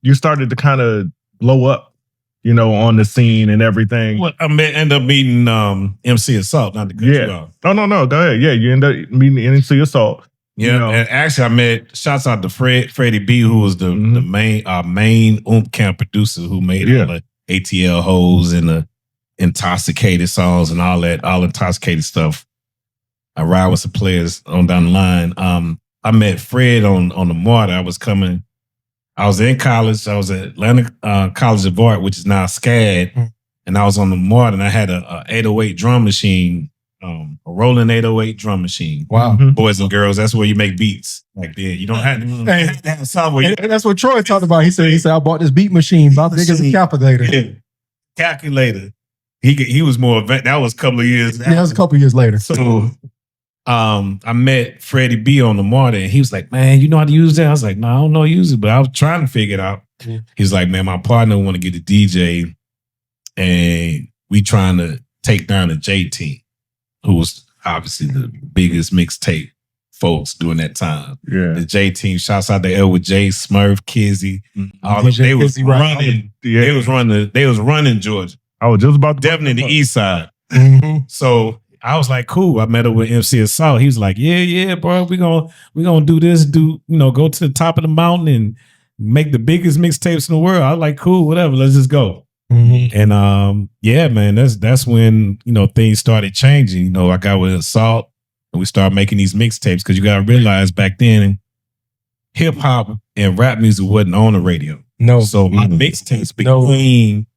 you started to kind of blow up, you know, on the scene and everything. Well, I ended up meeting MC Assault, not to cut you off. No, go ahead. Yeah, you end up meeting MC Assault. Yeah, you know. And actually I met, shouts out to Freddy B, who was the main Oomp Camp producer who made all the ATL hoes and the Intoxicated songs and all that, all Intoxicated stuff. I ride with some players on down the line. I met Fred on the MARTA. I was in college. I was at Atlanta College of Art, which is now SCAD. And I was on the MARTA and I had a 808 drum machine, a rolling 808 drum machine. Wow. Boys and girls, that's where you make beats back then. You don't have to have somewhere. And that's what Troy talked about. He said, I bought this beat machine, about big as a calculator. Yeah. Calculator. He was more, that was a couple of years. Yeah, that was a couple of years later. So I met Freddy B on the MARTA and he was like, man, you know how to use that? I was like, no, I don't know how to use it, but I was trying to figure it out. He's like, man, my partner want to get a DJ and we trying to take down the J Team, who was obviously the biggest mixtape folks during that time. Yeah. The J Team, shouts out to Elwood J, Smurf, Kizzy. They was running. They was running Georgia. I was just about to definitely the Eastside. So I was like, cool. I met up with MC Assault. He was like, yeah, bro, we gonna do this, go to the top of the mountain and make the biggest mixtapes in the world. I was like, cool, whatever, let's just go. And yeah, man, that's when, you know, things started changing. You know, I got with Assault and we started making these mixtapes because you gotta realize back then, hip hop and rap music wasn't on the radio. No. So my mixtapes became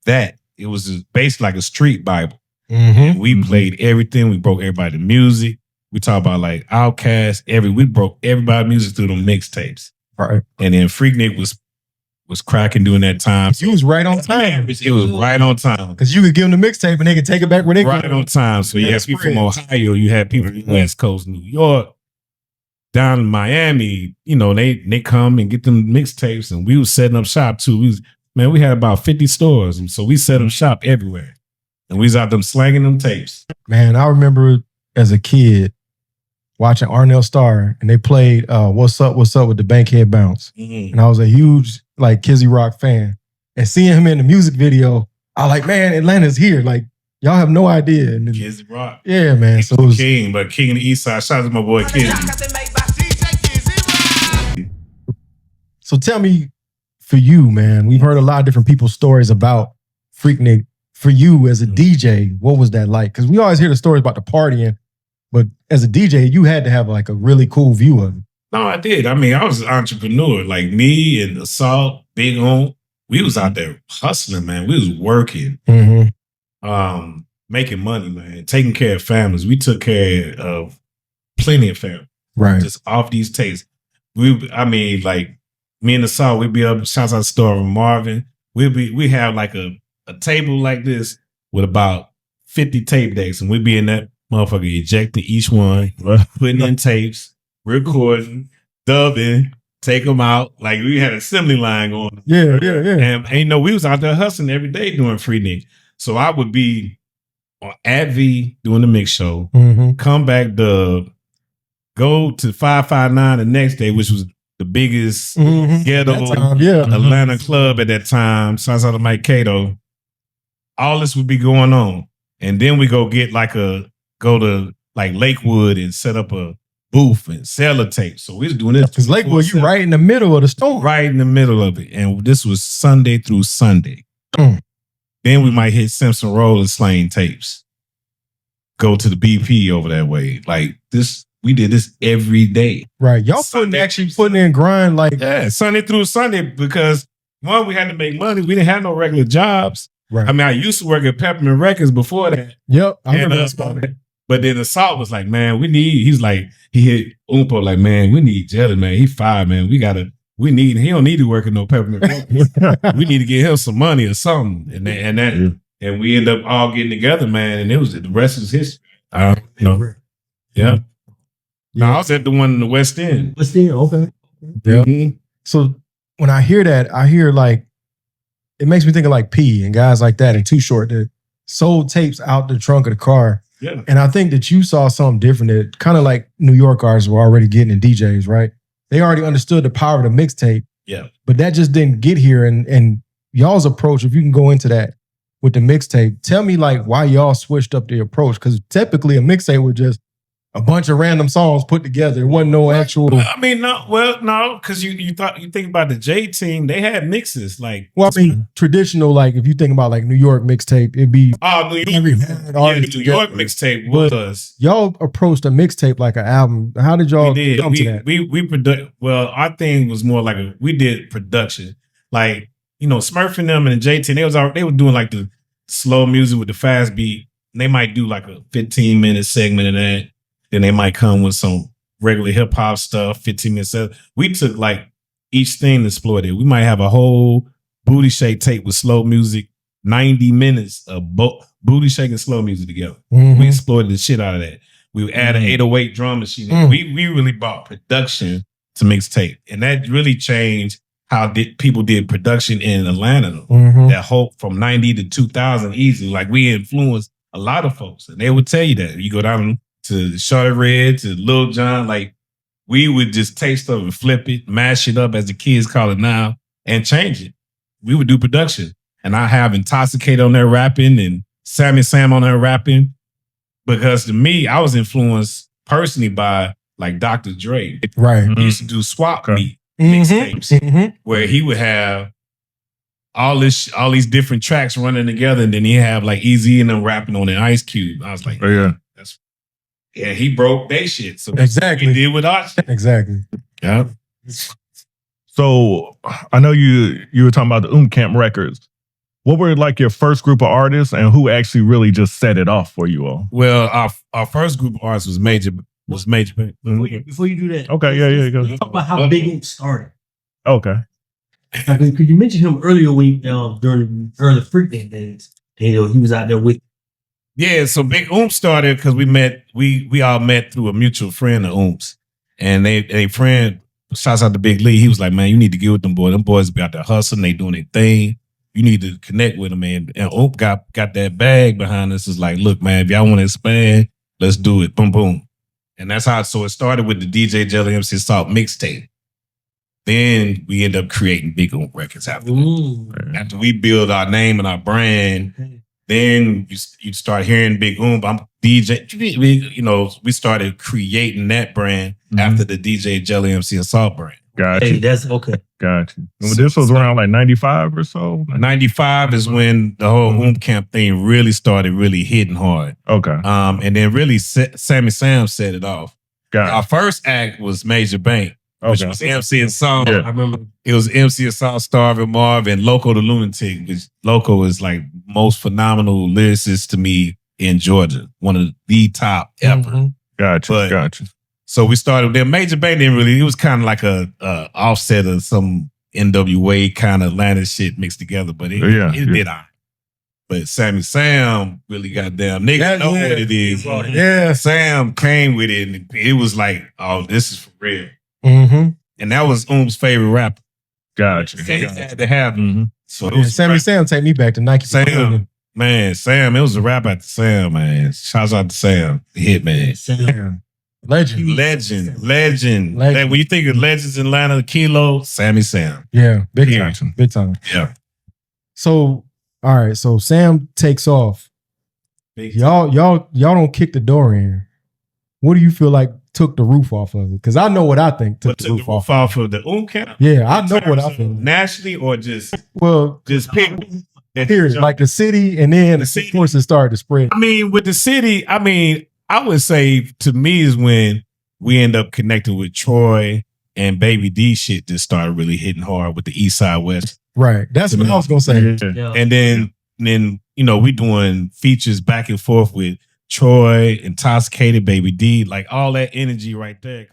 that. It was basically like a street Bible. We played everything. We broke everybody to music. We talked about like Outkast. We broke everybody's music through them mixtapes. Right. And then Freaknik was cracking during that time. You was right on time. It was right on time. Because you could give them the mixtape and they could take it back where they right on time. So you had people from Ohio, you had people from West Coast, New York, down in Miami. You know, they come and get them mixtapes, and we was setting up shop too. We had about 50 stores, and so we set up shop everywhere. And we was out them slanging them tapes. Man, I remember as a kid watching Arnell Starr, and they played What's Up with the Bankhead Bounce. And I was a huge like Kizzy Rock fan. And seeing him in the music video, I was like, man, Atlanta's here. Like, y'all have no idea. And Kizzy Rock. Yeah, man. So it was King of the Eastside. Shout out to my boy Kizzy. So tell me, for you, man, we've heard a lot of different people's stories about Freaknik. For you as a DJ, what was that like? Because we always hear the stories about the partying, but as a DJ, you had to have like a really cool view of it. No, I did. I mean, I was an entrepreneur. Like me and Assault, Big On, we was out there hustling, man. We was working, making money, man, taking care of families. We took care of plenty of families. Right. Just off these tapes. Like me and Assault, we'd be up, shouts out to store of Marvin. We have like a table like this with about 50 tape decks, and we'd be in that motherfucker ejecting each one, putting in tapes, recording, dubbing, take them out. Like we had an assembly line going. Yeah. And you know, we was out there hustling every day doing Freaknik. So I would be at V doing the mix show, come back go to 559 the next day, which was the biggest ghetto Atlanta club at that time. Shouts out to Mike Cato. All this would be going on. And then we go to Lakewood and set up a booth and sell a tape. So we was doing this. Because Lakewood, you right in the middle of the store. Right in the middle of it. And this was Sunday through Sunday. Then we might hit Simpson Road and slang tapes. Go to the BP over that way. Like this, we did this every day. Right. Y'all putting in grind like. Yeah, Sunday through Sunday, because one, we had to make money. We didn't have no regular jobs. Right. I mean, I used to work at Peppermint Records before that. Yep. I remember that spot. But then Assault was like, man, he's like, he hit Oompo like, man, we need Jelly, man. He fired, man. He don't need to work at no Peppermint Records. We need to get him some money or something. And we end up all getting together, man. And the rest is history. Yeah. No, I was at the one in the West End. West End, okay. Yeah. So when I hear that, I hear like, it makes me think of like P and guys like that and Too Short that sold tapes out the trunk of the car. Yeah. And I think that you saw something different that kind of like New York artists were already getting in DJs, right? They already understood the power of the mixtape. Yeah. But that just didn't get here. And y'all's approach, if you can go into that with the mixtape, tell me like why y'all switched up the approach. Because typically a mixtape was just a bunch of random songs put together. It wasn't no actual. I mean, no, because you think about the J Team, they had mixes like. Well, I mean, traditional, like if you think about like New York mixtape, it'd be New York mixtape was. Y'all approached a mixtape like an album. How did y'all come to that? Our thing was more like we did production, like Smurf and them and the J Team. They were doing like the slow music with the fast beat. And they might do like a 15-minute segment of that. Then they might come with some regular hip hop stuff, 15 minutes. We took like each thing and explored it. We might have a whole booty shake tape with slow music, 90 minutes of booty shake and slow music together. We exploited the shit out of that. We would add an 808 drum machine. We really brought production to mixtape. And that really changed how people did production in Atlanta. That whole from 90 to 2000 easily. Like we influenced a lot of folks. And they would tell you that. You go down to Shorty Red, to Lil Jon, like we would just take stuff and flip it, mash it up as the kids call it now, and change it. We would do production. And I have Intoxicate on there rapping and Sammy Sam on there rapping. Because to me, I was influenced personally by like Dr. Dre. Right. He used to do swap meet mixtapes where he would have all these different tracks running together, and then he have like Eazy-E and them rapping on an Ice Cube. I was like, yeah, he broke that shit. So that's what he did with our shit. Exactly. Yeah. So I know you were talking about the Oomp Camp records. What were like your first group of artists, and who actually really just set it off for you all? Well, our first group of artists was Major. Before you do that, okay, yeah. Go. Talk about how Big Oomp started. Okay. Because you mentioned him earlier when during the early Freaknik days. He was out there with. Yeah, so Big Oomp started because we all met through a mutual friend of Oomp's. And they friend, shouts out to Big Lee, he was like, man, you need to get with them boys. Them boys be out there hustling, they doing their thing. You need to connect with them, man. And Oomp got that bag behind us. It's like, look, man, if y'all want to expand, let's do it. Boom, boom. And that's how, so it started with the DJ Jelly MC Salt mixtape. Then we end up creating Big Oomp Records after that. After we build our name and our brand, then you start hearing Big Oomp. I'm DJ. We started creating that brand after the DJ Jelly MC and Salt brand. Gotcha. Hey, that's okay. Gotcha. This was around like 95 or so? 95 is when the whole Oomp Camp thing really started really hitting hard. Okay. And then really Sammy Sam set it off. Gotcha. Our first act was Major Bank, which was MC and Song. Yeah. I remember. It was MC and Song, Starvin Marv, and Loco the Lunatic, which Loco is like most phenomenal lyricist to me in Georgia. One of the top ever. Gotcha. So we started there. Major Bank didn't really, it was kind of like a offset of some NWA kind of Atlanta shit mixed together, but it did on. But Sammy Sam really got down. Niggas know what it is. Yeah. Sam came with it, and it was like, oh, this is for real. Mm-hmm. And that was favorite rapper. Gotcha. Had to have. So it Yeah, was Sammy Sam take me back to Nike. Sam, man, Sam, it was a rap after Sam, man. Shouts out to Sam, the Hitman. Sam. Legend. Like, when you think of legends in Atlanta, Kilo, Sammy Sam. Yeah, big time. Big time. Yeah. So, all right. So Sam takes off. Y'all don't kick the door in. What do you feel like took the roof off of it? Because I know what I think took the roof off of the Oomp Camp. Yeah, I know what I feel. Nationally or just pick. Period. Like the city, and then of course it started to spread. I mean, with the city, I would say to me is when we end up connecting with Troy and Baby D shit that started really hitting hard with the Eastside West. Right. That's what I was gonna say. Yeah. And then we doing features back and forth with Troy, Intoxicated, Baby D, like all that energy right there.